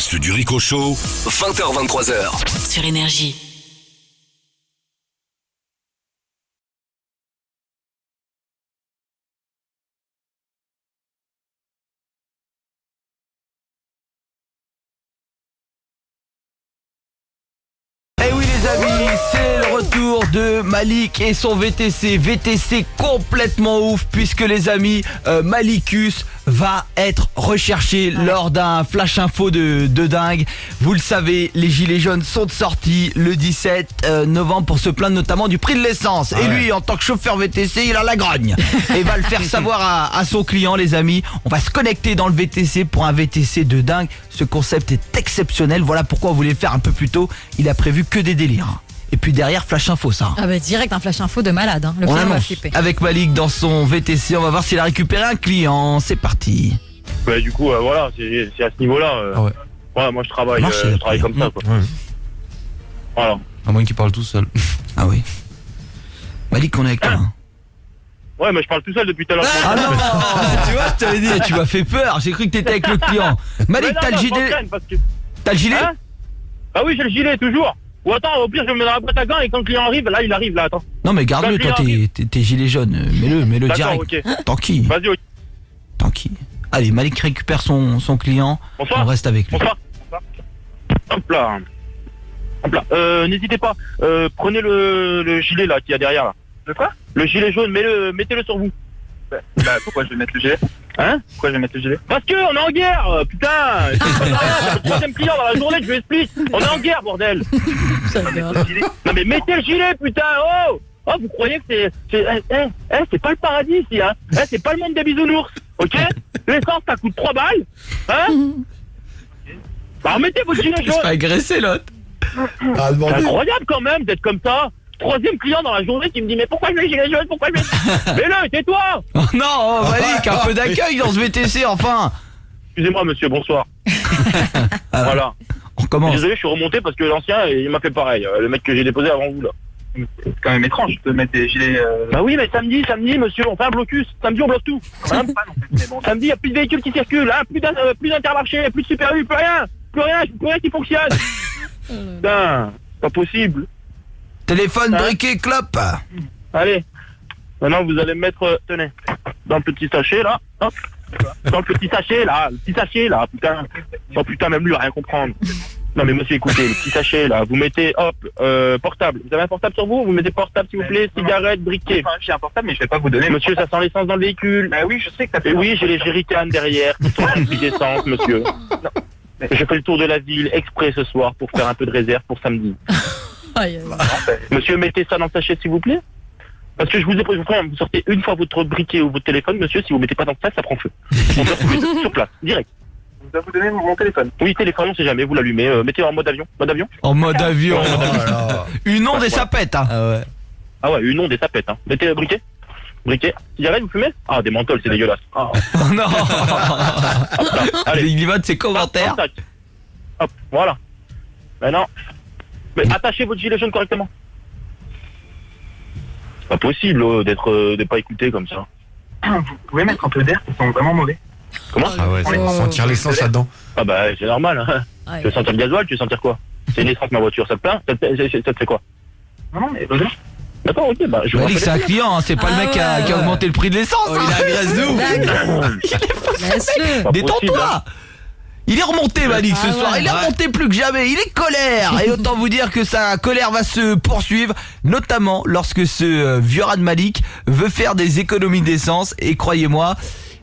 C'est du Rico Show, 20h-23h. Sur Énergie. Eh oui les amis, c'est le retour de Malik et son VTC. VTC complètement ouf puisque les amis, Malikus va être recherché lors d'un flash info de dingue. Vous le savez, les gilets jaunes sont de sortie le 17 novembre pour se plaindre notamment du prix de l'essence. Et lui, en tant que chauffeur VTC, il a la grogne. Et va le faire savoir à son client les amis. On va se connecter dans le VTC pour un VTC de dingue. Ce concept est exceptionnel. Voilà pourquoi on voulait le faire un peu plus tôt. Il a prévu que des délires. Et puis derrière, flash info ça. Ah bah direct un flash info de malade, hein. Le On client va annonce flipper. avec Malik dans son VTC, on va voir s'il a récupéré un client. C'est parti. Bah, du coup, voilà, c'est à ce niveau-là. Ah ouais. Voilà, moi je travaille, Marche, je travaille comme ça, quoi. Ouais. Voilà. À moins qu'il parle tout seul. Ah oui. Malik, on est avec toi. Hein. Ouais, mais je parle tout seul depuis tout à l'heure. Ah non. Tu vois, je t'avais dit, tu m'as fait peur. J'ai cru que t'étais avec le client. Malik, t'as le gilet. T'as le gilet? Hein? Ah oui, j'ai le gilet, toujours. Ou attends, au pire, je me mets dans la boîte à gants et quand le client arrive, là, il arrive, là, attends. Non mais garde-le, toi, t'es gilet jaune. Mets-le D'accord, direct. ok. Tranquille. Vas-y, ok. Tranquille. Allez, Malik récupère son client. Bonsoir. On reste avec lui. Bonsoir. Hop là. Hop là. N'hésitez pas. Prenez le gilet, là, qu'il y a derrière, là. De quoi? Le gilet jaune, mettez-le sur vous. Bah, pourquoi je vais mettre le gilet? Hein? Pourquoi je vais mettre le gilet? Parce que on est en guerre, putain! C'est le troisième client dans la journée, je lui explique. On est en guerre, bordel! Non mais mettez le gilet, putain! Oh! Oh, vous croyez que c'est pas le paradis ici, hein? C'est pas le monde des bisounours, ok? L'essence, ça coûte 3 balles, hein? Bah, remettez votre gilet Il se jaune! fait agresser l'autre. C'est incroyable quand même d'être comme ça! Troisième client dans la journée qui me dit mais pourquoi je mets le gilet jaune? Pourquoi je mets... Mais là, tais-toi! Oh non, Malik, un peu d'accueil dans ce VTC, enfin. Excusez-moi monsieur, bonsoir. Voilà. On recommence. Désolé, je suis remonté parce que l'ancien, il m'a fait pareil. Le mec que j'ai déposé avant vous, là. C'est quand même étrange de mettre des gilets... Bah oui, mais samedi, monsieur, on fait un blocus. Samedi, on bloque tout. Hein? Mais bon, samedi, il n'y a plus de véhicules qui circulent, hein? Plus d'Intermarché, plus de Super U, plus rien qui fonctionne. Putain, pas possible. Téléphone, briquet, clope. Allez, maintenant vous allez me mettre, tenez, dans le petit sachet là, hop, dans le petit sachet là, putain, oh putain, même lui il va rien comprendre. Non mais monsieur, écoutez, le petit sachet là, vous mettez, hop, portable, vous avez un portable sur vous? Vous mettez portable s'il vous plaît, cigarette, briquet. Enfin, j'ai un portable mais je vais pas vous donner. Monsieur, ça sent l'essence dans le véhicule. Bah oui, je sais que t'as fait. Et oui, j'ai les jerrycans derrière qui sont remplis d'essence, monsieur. J'ai fait le tour de la ville exprès ce soir pour faire un peu de réserve pour samedi. Monsieur, mettez ça dans le sachet s'il vous plaît. Parce que je vous ai pris, vous sortez une fois votre briquet ou votre téléphone, monsieur, si vous mettez pas dans le sac, ça prend feu. On doit trouver sur place, direct. Je dois vous donner mon téléphone. Oui, téléphone, on sait jamais, vous l'allumez, mettez en mode avion. Mode avion? En mode avion. Une onde et ça pète, hein. Ah ouais, une onde et ça pète, hein. Mettez le briquet. Briquet. Cigarette, vous fumez? Ah, des menthols, c'est dégueulasse. Ah. Oh non. Hop là, allez. Il y va de ses commentaires. Hop, voilà. Maintenant, mais attachez votre gilet jaune correctement. C'est pas possible de pas écouter comme ça. Vous pouvez mettre un peu d'air, ils sont vraiment mauvais. Comment? Ah ouais, sentir l'essence là-dedans. Ah bah c'est normal, hein. Tu veux sentir le gasoil, tu veux sentir quoi? C'est une essence ma voiture, ça te plaint? Ça te fait quoi? Non, mais d'accord, ok, bah je Malik, c'est un client, hein, c'est pas le mec qui a augmenté le prix de l'essence. Il agresse de ouf. Il est fou, ce Laisse-le. mec. Détends-toi. Il est remonté Malik ce soir, il est remonté plus que jamais, il est colère. Et autant vous dire que sa colère va se poursuivre, notamment lorsque ce vieux rat de Malik veut faire des économies d'essence. Et croyez-moi,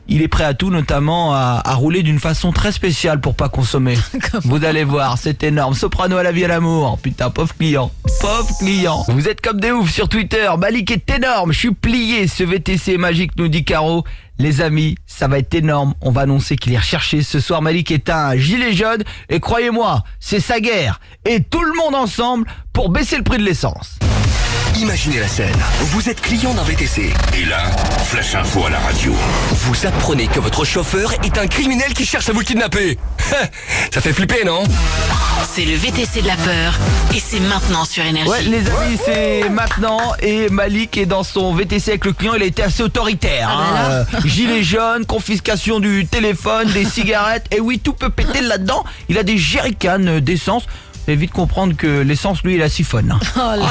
il est prêt à tout, notamment à rouler d'une façon très spéciale pour pas consommer. Vous allez voir, c'est énorme. Soprano à la vie à l'amour. Putain, pauvre client. Pauvre client. Vous êtes comme des oufs sur Twitter. Malik est énorme. Je suis plié. Ce VTC est magique, nous dit Caro. Les amis, ça va être énorme. On va annoncer qu'il est recherché. Ce soir, Malik est un gilet jaune. Et croyez-moi, c'est sa guerre. Et tout le monde ensemble pour baisser le prix de l'essence. Imaginez la scène. Vous êtes client d'un VTC. Et là, flash info à la radio. Vous apprenez que votre chauffeur est un criminel qui cherche à vous kidnapper. Ça fait flipper, non? C'est le VTC de la peur et c'est maintenant sur Énergie. Ouais, les amis, c'est maintenant. Et Malik est dans son VTC avec le client. Il a été assez autoritaire. Gilet jaune, confiscation du téléphone, des cigarettes. Et oui, tout peut péter là-dedans. Il a des jerrycans d'essence. Vous allez vite comprendre que l'essence, lui, il la siphonne.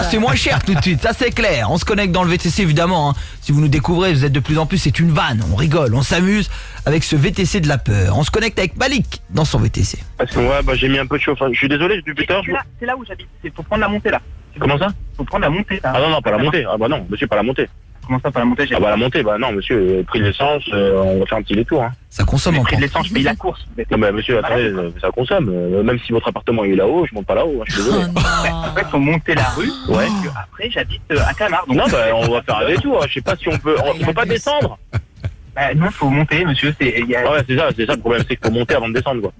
C'est moins cher tout de suite, ça c'est clair. On se connecte dans le VTC évidemment. Si vous nous découvrez, vous êtes de plus en plus, c'est une vanne. On rigole, on s'amuse avec ce VTC de la peur. On se connecte avec Malik dans son VTC. Parce que j'ai mis un peu de chauffage. Je suis désolé, depuis tout à l'heure. C'est là où j'habite. Il faut prendre la montée là. Comment ça? Faut prendre la montée là. Ah non, pas la montée. Ah bah non, monsieur, pas la montée. Comment ça, pas la montée? La montée, non, monsieur, prix de l'essence, on va faire un petit détour. Ça consomme Le encore. prix de l'essence, je paye la course. Non, mais monsieur, attendez, ça consomme. Même si votre appartement est là-haut, je monte pas là-haut, je suis désolé. En fait, faut monter la rue. Ouais. Après, j'habite à Camargue. Non, on va faire un détour. Je sais pas si on peut. On peut pas descendre. Non, faut monter, monsieur. Ouais, c'est ça le problème, c'est qu'il faut monter avant de descendre, quoi.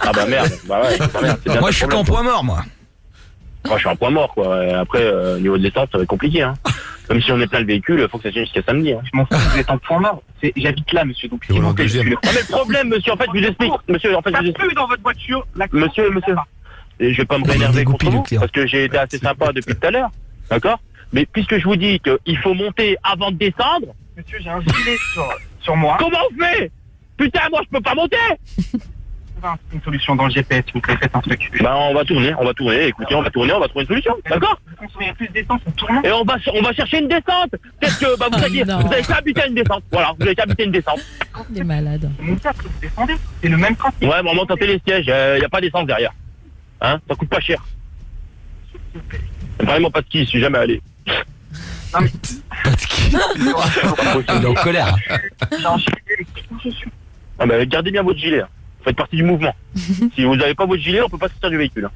Ah bah merde. Bah ouais, c'est bien. Moi, je suis qu'en point mort, moi. Moi, je suis en point mort, quoi. Et après, au niveau de l'essence, ça va être compliqué, hein. Même si on est plein le véhicule, il faut que ça tienne jusqu'à samedi. Hein. Je m'en fous, vous êtes en point mort. J'habite là, monsieur, donc c'est monté, mais le problème, monsieur, en fait, je vous explique. Monsieur, en fait, ça pue dans votre voiture. Monsieur. Et je vais pas me réénerver contre vous, parce que j'ai été assez sympa depuis tout à l'heure. D'accord? Mais puisque je vous dis qu'il faut monter avant de descendre. Monsieur, j'ai un gilet sur moi. Comment on fait? Putain, moi, je peux pas monter! Une solution dans le GPS, vous pouvez faire un truc. On va tourner, écoutez, on va trouver une solution, d'accord? Vous consommez plus d'essence en tournant. Et on va chercher une descente. Qu'est-ce que, vous avez qu'à habiter une descente. Voilà, vous avez qu'à habiter une descente. Il est malade. Vous montez après, vous descendez. C'est le même principe. Ouais, mais on monte en télésiège, y a pas d'essence derrière. Hein? Ça coûte pas cher. Vraiment pas de ski, je suis jamais allé. Non mais... Pas de ski. Il est en colère. J'ai enchaîné les concessions. Ah bah, gardez bien votre gilet. Vous faites partie du mouvement. Si vous n'avez pas votre gilet, on peut pas sortir du véhicule.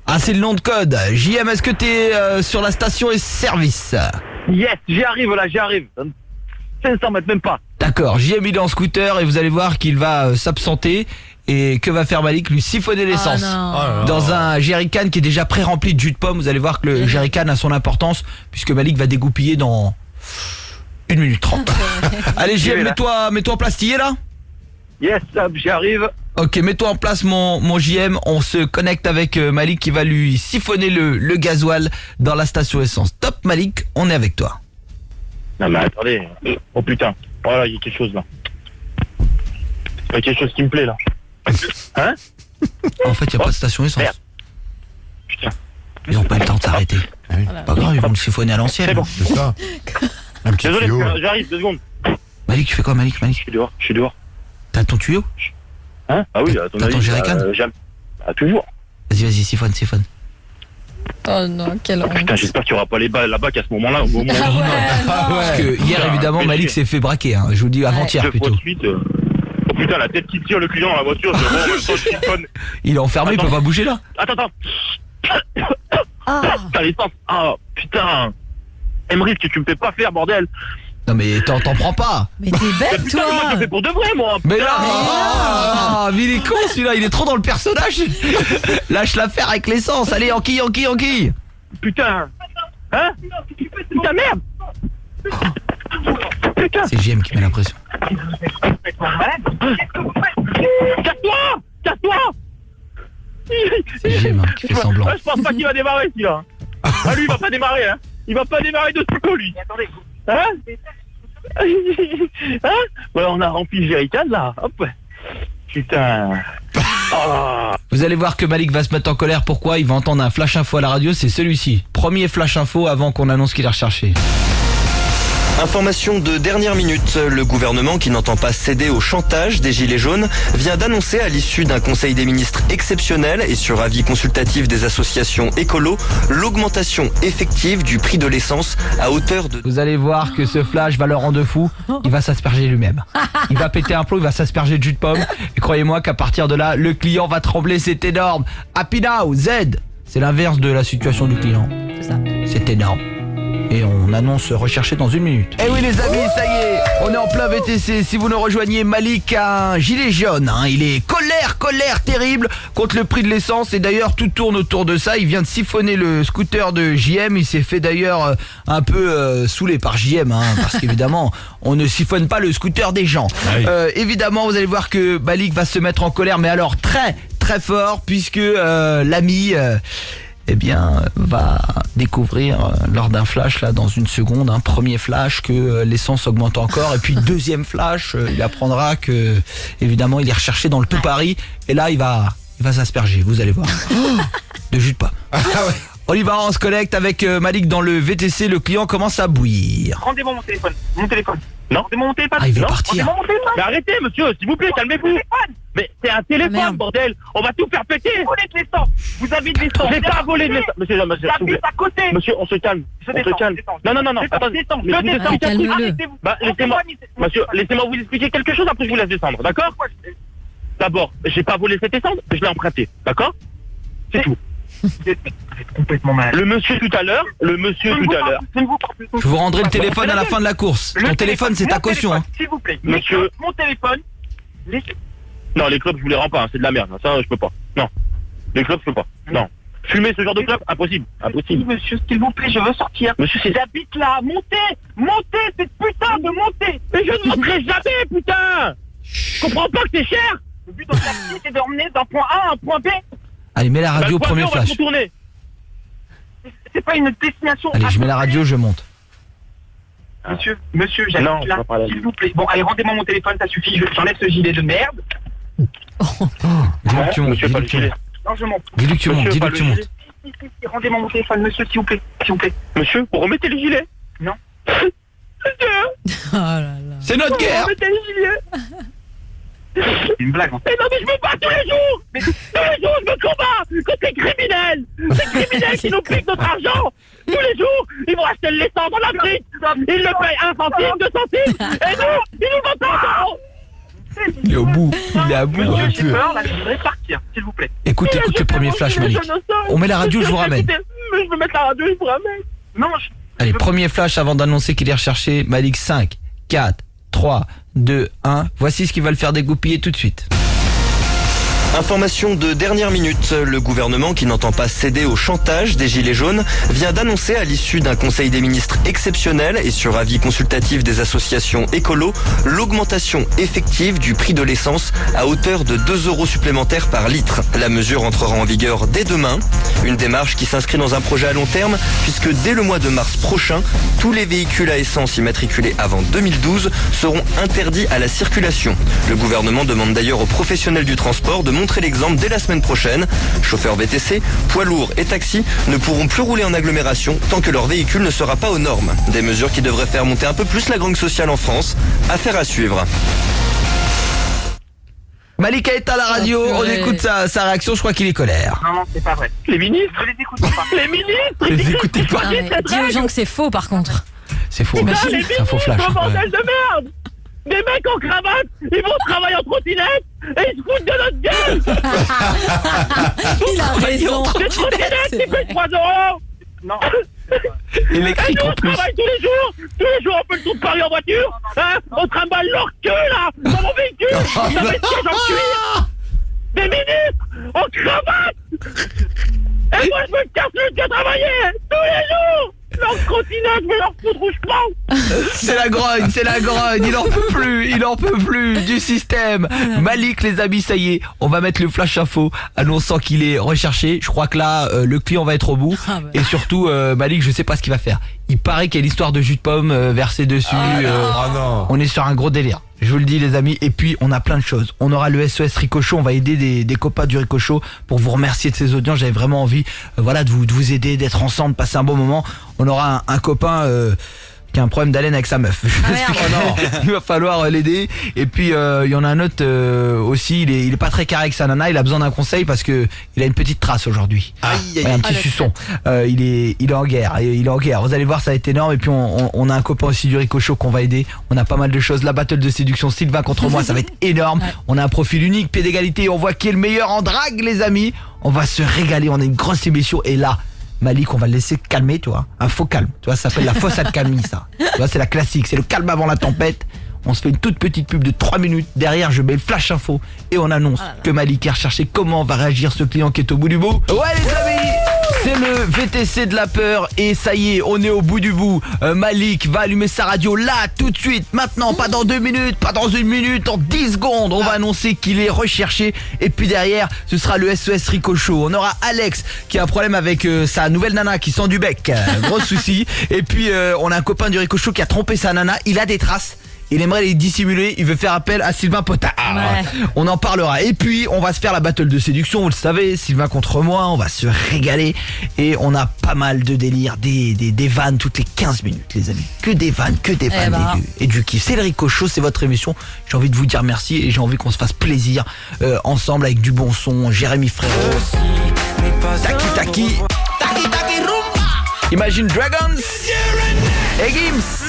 Ah, c'est le nom de code. JM, est-ce que t'es sur la station et service? Yes, j'y arrive. 500 mètres, même pas. D'accord, JM il est en scooter et vous allez voir qu'il va s'absenter. Et que va faire Malik? Lui siphonner l'essence dans un jerrycan qui est déjà pré-rempli de jus de pomme. Vous allez voir que le jerrycan a son importance puisque Malik va dégoupiller dans 1 minute 30. Allez JM, mets-toi en place, t'y es là? Yes, j'y arrive. Ok, mets-toi en place mon JM. On se connecte avec Malik qui va lui siphonner le gasoil dans la station essence. Top Malik, on est avec toi. Non mais attendez. Oh putain. Voilà, il y a quelque chose là. Il y a quelque chose qui me plaît là. Hein? En fait, il n'y a pas de station essence. Merde. Putain. Ils n'ont pas eu le temps de s'arrêter. Pas grave, ils vont le siphonner à l'ancienne. C'est bon. C'est ça. Un petit Désolé, tuyau. j'arrive, 2 secondes. Malik, tu fais quoi Malik? Je suis dehors. T'as ton tuyau? Hein? Ah oui, à ton T'as ton avis. jerrycan? Jamais. Ah, toujours. Vas-y, siphonne. Oh non, quelle honte. Putain, j'espère qu'il n'y aura pas les balles là-bas à ce moment-là. Au moment où Parce que hier, évidemment, Malik s'est fait braquer. Je vous dis avant-hier 2 fois plutôt. de suite. Oh putain, la tête qui tire le client dans la voiture. Je siphonne. Il est enfermé, il peut pas bouger là. Attends. Putain, l'essence. Ah, putain. Emery, ce que tu me fais pas faire, bordel. Non mais t'en prends pas. Mais t'es bête, Putain, mais moi, je toi. le fais pour de vrai, moi. Mais là, mais il est con celui-là, il est trop dans le personnage. Lâche l'affaire avec l'essence. Allez, enquille. Putain. Hein? Putain, merde. Putain. C'est JM qui met la pression. Casse-toi. C'est JM qui fait semblant. Je pense pas qu'il va démarrer, celui-là. Ah, lui, il va pas démarrer, hein. Il va pas démarrer de sitôt, lui. Attendez. Hein? Voilà, on a rempli le jerrycan, là. Hop. Putain. Oh. Vous allez voir que Malik va se mettre en colère. Pourquoi? Il va entendre un flash info à la radio, c'est celui-ci. Premier flash info avant qu'on annonce qu'il est recherché. Information de dernière minute, le gouvernement qui n'entend pas céder au chantage des Gilets jaunes vient d'annoncer à l'issue d'un conseil des ministres exceptionnel et sur avis consultatif des associations écolo, l'augmentation effective du prix de l'essence à hauteur de... Vous allez voir que ce flash va le rendre fou. Il va s'asperger lui-même. Il va péter un plomb, il va s'asperger de jus de pomme. Et croyez-moi qu'à partir de là, le client va trembler, c'est énorme. Happy Now, Z, c'est l'inverse de la situation du client. C'est ça. C'est énorme. Et on annonce recherché dans 1 minute. Eh oui les amis, ça y est, on est en plein VTC. Si vous nous rejoignez, Malik a un gilet jaune. Il est colère terrible contre le prix de l'essence. Et d'ailleurs, tout tourne autour de ça. Il vient de siphonner le scooter de JM. Il s'est fait d'ailleurs un peu saouler par JM. Parce qu'évidemment, on ne siphonne pas le scooter des gens. Évidemment, vous allez voir que Malik va se mettre en colère. Mais alors très très fort puisque l'ami va découvrir lors d'un flash là dans une seconde, un premier flash que l'essence augmente encore et puis deuxième flash, il apprendra que évidemment il est recherché dans le tout Paris et là il va s'asperger, vous allez voir. De jus de pomme. On y va, on se connecte avec Malik dans le VTC, le client commence à bouillir. Rendez-moi mon téléphone. Non, rendez-moi mon téléphone. Ah, il veut Non, partir. rendez-moi mon téléphone. Mais arrêtez, monsieur, s'il vous plaît, calmez-vous. Mais c'est un téléphone, merde. bordel. On va tout faire péter. Vous volez de l'essence. Vous avez de l'essence. J'ai pas volé de l'essence. Monsieur, s'il vous J'habite plaît. à côté. Monsieur, on se calme. On se calme. Non, attendez. Descends. Mais je vous descends. Calme-le. Arrêtez-vous. Bah, laissez-moi. Monsieur, laissez-moi vous expliquer quelque chose, après je vous laisse descendre, d'accord? D'abord, j'ai pas volé cette essence, je l'ai emprunté, d'accord? C'est tout. Vous êtes complètement malade. Le monsieur tout à l'heure. Je ne vous parle plus. Je vous rendrai le téléphone à la fin de la course. Ton téléphone c'est ta mon caution. téléphone, s'il vous plaît. Monsieur. Mon téléphone. Laissez- Non, les clubs, je vous les rends pas, hein, c'est de la merde, ça, je peux pas. Non. Les clubs, je peux pas. Non. Fumer ce genre de club, impossible. Impossible. Monsieur, s'il vous plaît, je veux sortir. Monsieur, c'est... J'habite là. Montez, cette putain de montée. Mais je ne monterai jamais, putain! Je comprends pas que c'est cher! Le but de taxi, c'est d'emmener d'un point A à un point B. Allez, mets la radio, Bah, le premier point B, on va flash. se retourner. C'est pas une destination. Allez, je mets la radio, je monte. Monsieur, Non, j'habite on là, va pas la s'il vous plaît. Bon, allez, rendez-moi mon téléphone, ça suffit. J'enlève ce gilet de merde. Dis-lui que tu montes, Monsieur, pas le dis-lui que tu montes. gilet. Non, je monte. Dis-lui que tu montes, Monsieur, dis-lui pas que le tu montes. gilet. Si, rendez-moi mon téléphone, monsieur, s'il vous plaît. S'il vous plaît. Monsieur, vous remettez le gilet? Non. Oh là là. C'est notre guerre. Remettez le gilet! C'est une blague, en fait. Mais non, mais je me bats tous les jours! Mais tous les jours, je me combats contre les criminels! Ces criminels qui nous piquent notre argent! Tous les jours, ils vont acheter le laiton dans la frite! Ils le payent 1 centime, 2 centimes! Et nous, ils nous vendent encore! Il est au bout, il est à bout. Monsieur, j'ai peur, là, je voudrais partir, s'il vous plaît. Écoute le premier flash, Malik. On met la radio, je vous ramène. Mais je veux mettre la radio, je vous ramène! Non, Allez, premier flash avant d'annoncer qu'il est recherché. Malik, 5, 4, 3, 2, 1. Voici ce qui va le faire dégoupiller tout de suite. Information de dernière minute, le gouvernement qui n'entend pas céder au chantage des Gilets jaunes vient d'annoncer à l'issue d'un conseil des ministres exceptionnel et sur avis consultatif des associations écolo, l'augmentation effective du prix de l'essence à hauteur de 2 € supplémentaires par litre. La mesure entrera en vigueur dès demain, une démarche qui s'inscrit dans un projet à long terme puisque dès le mois de mars prochain, tous les véhicules à essence immatriculés avant 2012 seront interdits à la circulation. Le gouvernement demande d'ailleurs aux professionnels du transport de montrer l'exemple dès la semaine prochaine. Chauffeurs VTC, poids lourds et taxis ne pourront plus rouler en agglomération tant que leur véhicule ne sera pas aux normes. Des mesures qui devraient faire monter un peu plus la grogne sociale en France. Affaire à suivre. Malik est à la radio, Oh, on purée. écoute sa réaction, je crois qu'il est colère. non, c'est pas vrai. Les ministres? Je les écoute pas. Les ministres? Les écoutez pas. Non, mais dis aux gens que c'est faux par contre. C'est faux, Putain, c'est les un faux flash. ministres, bordel de merde! Des mecs en cravate, ils vont travailler en trottinette et ils se foutent de notre gueule! Il a raison. Des trottinettes qui C'est vrai. coûtent 3 €! Non. Électrique Et nous, en on plus. travaille tous les jours on fait le tour de Paris en voiture, hein, on trimballe leur queue là, dans mon véhicule, ça va être siège en cuir, des ministres, en cravate, et moi je me casse le cul à travailler, tous les jours, leur trottinette, je vais leur foutre où je prends. C'est la grogne, il en peut plus du système. Malik, les amis, ça y est, on va mettre le flash info annonçant qu'il est recherché. Je crois que là, le client va être au bout. Ah bah. Et surtout, Malik, je sais pas ce qu'il va faire. Il paraît qu'il y a l'histoire de jus de pomme versé dessus. non. On est sur un gros délire. Je vous le dis les amis, et puis on a plein de choses. On aura le SOS Ricochot, on va aider des copains du Ricochot pour vous remercier de ces audiences. J'avais vraiment envie de vous aider, d'être ensemble, passer un bon moment. On aura un copain qui a un problème d'haleine avec sa meuf. Il va falloir l'aider. Et puis il y en a un autre aussi, il est pas très carré avec sa nana, il a besoin d'un conseil parce que il a une petite trace aujourd'hui. Ouais, un petit suçon. Il est en guerre, Vous allez voir, ça va être énorme. Et puis on a un copain aussi du Ricochot qu'on va aider. On a pas mal de choses. La battle de séduction, Sylvain contre moi, ça va être énorme. Ouais. On a un profil unique, pied d'égalité. On voit qui est le meilleur en drague, les amis. On va se régaler. On a une grosse émission. Et là, Malik, on va le laisser calmer, tu vois. Un faux calme. Tu vois, ça s'appelle la fausse accalmie, ça. Tu vois, c'est la classique. C'est le calme avant la tempête. On se fait une toute petite pub de 3 minutes. Derrière, je mets le flash info et on annonce que Malik est recherché. Comment va réagir ce client qui est au bout du bout? Ouais, les amis, C'est le VTC de la peur et ça y est, on est au bout du bout. Malik va allumer sa radio là, tout de suite, maintenant, pas dans 2 minutes, pas dans 1 minute, en 10 secondes. On va annoncer qu'il est recherché et puis derrière, ce sera le SOS Rico Show. On aura Alex qui a un problème avec sa nouvelle nana qui sent du bec, gros souci. Et puis on a un copain du Rico Show qui a trompé sa nana, il a des traces. Il aimerait les dissimuler, il veut faire appel à Sylvain Potard. Ouais. On en parlera. Et puis, on va se faire la battle de séduction, vous le savez, Sylvain contre moi, on va se régaler. Et on a pas mal de délire, des vannes toutes les 15 minutes, les amis. Que des vannes et du kiff. C'est le Rico Show, c'est votre émission. J'ai envie de vous dire merci et j'ai envie qu'on se fasse plaisir ensemble avec du bon son. Jérémy Frérot, Taki Taki, Imagine Dragons et Gims.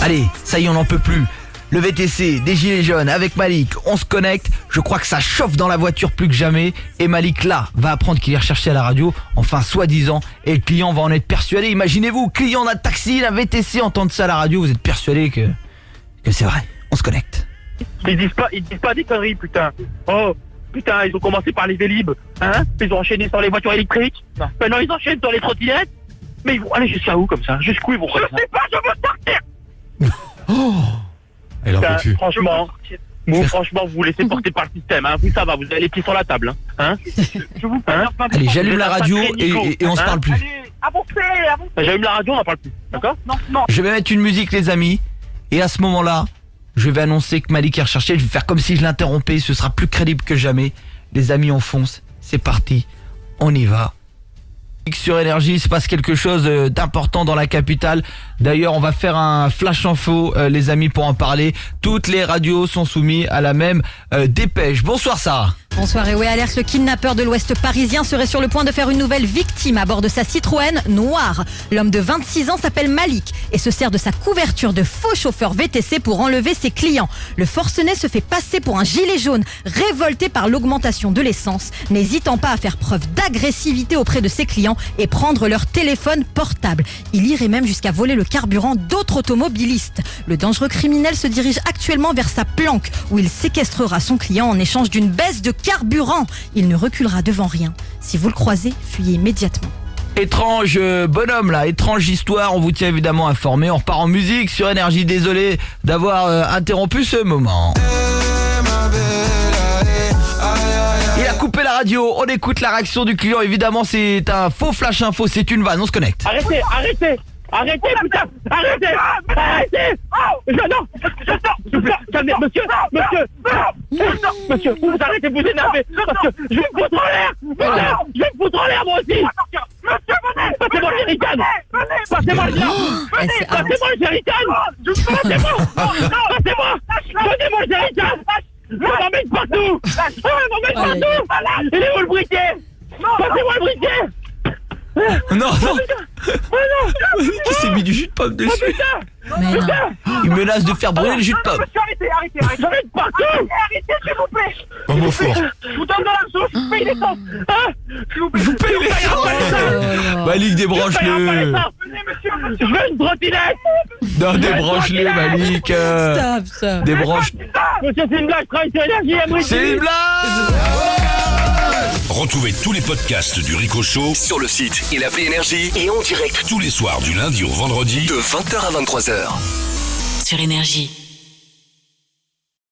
Allez, ça y est, on n'en peut plus. Le VTC, des gilets jaunes avec Malik, on se connecte. Je crois que ça chauffe dans la voiture plus que jamais. Et Malik, là, va apprendre qu'il est recherché à la radio, enfin soi-disant. Et le client va en être persuadé. Imaginez-vous, client d'un taxi, d'un VTC, entendre ça à la radio, vous êtes persuadé que c'est vrai. On se connecte. Ils disent pas des conneries, putain. Oh, putain, ils ont commencé par les Vélib, hein. Ils ont enchaîné sur les voitures électriques. Non. Maintenant, ils enchaînent sur les trottinettes. Mais ils vont aller jusqu'à où comme ça? Jusqu'où ils vont faire ça? Je sais pas, je veux sortir. Oh, Elle en peut plus. Franchement, vous vous laissez porter par le système, hein. Vous, ça va, vous avez les pieds sur la table, hein. Je vous allez, j'allume la radio et on se parle plus. Allez, avancez. J'allume la radio, on n'en parle plus, d'accord? Non. Je vais mettre une musique, les amis. Et à ce moment-là, je vais annoncer que Malik est recherché. Je vais faire comme si je l'interrompais. Ce sera plus crédible que jamais. Les amis, on fonce. C'est parti. On y va. Sur Énergie, il se passe quelque chose d'important dans la capitale. D'ailleurs, on va faire un flash info, les amis, pour en parler. Toutes les radios sont soumises à la même dépêche. Bonsoir Sarah. Bonsoir et oui, alerte, le kidnappeur de l'Ouest parisien serait sur le point de faire une nouvelle victime à bord de sa Citroën noire. L'homme de 26 ans s'appelle Malik et se sert de sa couverture de faux chauffeur VTC pour enlever ses clients. Le forcené se fait passer pour un gilet jaune révolté par l'augmentation de l'essence, n'hésitant pas à faire preuve d'agressivité auprès de ses clients et prendre leur téléphone portable. Il irait même jusqu'à voler le carburant d'autres automobilistes. Le dangereux criminel se dirige actuellement vers sa planque où il séquestrera son client en échange d'une baisse de carburant. Il ne reculera devant rien. Si vous le croisez, fuyez immédiatement. Étrange bonhomme là, étrange histoire, on vous tient évidemment informé. On repart en musique sur Énergie, désolé d'avoir interrompu ce moment. Il a coupé la radio, on écoute la réaction du client, évidemment c'est un faux flash info, c'est une vanne, on se connecte. Arrêtez, putain. Arrêtez. Non, je vous plaît, calmez, monsieur, vous arrêtez de vous énerver, parce que je vais me foutre en l'air, putain, je vais me foutre en l'air moi aussi. Passez-moi le jerrycan. Passez-moi le jerrycan. Donnez-moi le jerrycan. On va mettre partout. Il est où le briquet? Passez-moi le briquet. Non. Qui s'est mis du jus de pomme dessus? Mais non. Il menace de faire brûler le jus de pomme. Arrêtez. Arrêtez partout. Arrêtez, s'il vous plaît. Un mot fort. Je vous donne de l'argent, je vous paye l'essence. S'il vous plaît. Vous payez l'essence. Malik, débranche-le. Je veux une trottinette. Non, débranche-le, Malik. Stop. Débranche. Monsieur, c'est une blague, je travaille sur Énergie. C'est une blague. Retrouvez tous les podcasts du Rico Show Sur le site et l'appli Énergie. et en direct tous les soirs du lundi au vendredi De 20h à 23h. Sur Énergie.